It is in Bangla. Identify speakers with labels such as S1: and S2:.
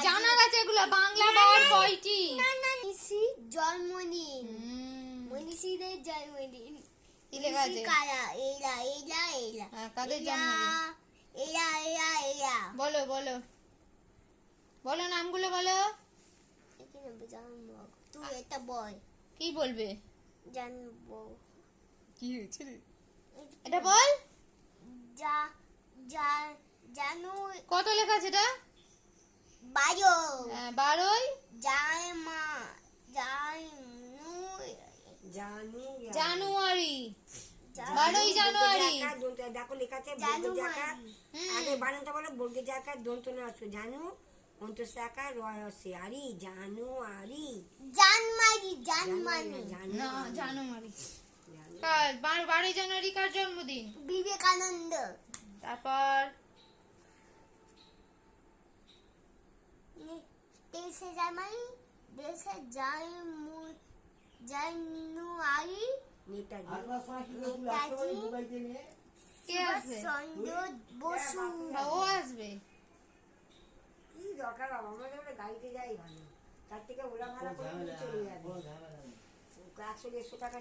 S1: জানা গেছে এগুলো বাংলা বার কয়টি?
S2: জন্মদিন, মনীষীদের জন্মদিন।
S1: কি লেখা আছে?
S2: কারা এরা এরা এরা
S1: কাদের জন্মদিন?
S2: এরা এরা এরা
S1: বলো বলো বলো নামগুলো বলো।
S2: জানবো, তুই এটা বল।
S1: কি বলবে?
S2: জানবো
S1: কি হয়েছে রে? এটা বল।
S2: যা যা জানু
S1: কত লেখা আছে এটা?
S2: 12
S1: 12ই
S2: জামা
S1: জানুয়ারি। 12ই জানুয়ারি।
S3: দেখো লেখা আছে আগে বানানটা বলো। বর্গের জায়গা দন্তনে আসবে জানু অন্তঃশাখা রয়সে আরি জানুয়ারি
S2: জানুয়ারি জানুয়ারি
S1: না জানুয়ারি। কার 12ই জানুয়ারি কার জন্মদিন?
S2: বিবেকানন্দ।
S1: তারপর
S2: 23 জানুয়ারি জানুয়ারি নেতাজি
S1: কে আসবে?
S2: চন্দ্র বসু।
S1: ও আসবে।
S3: কি দরকার বাবা, আমাদের গাড়িতে যাই ভালো, তার থেকে ওলা ভাড়া করে চলে যাবে। 100-150 টাকা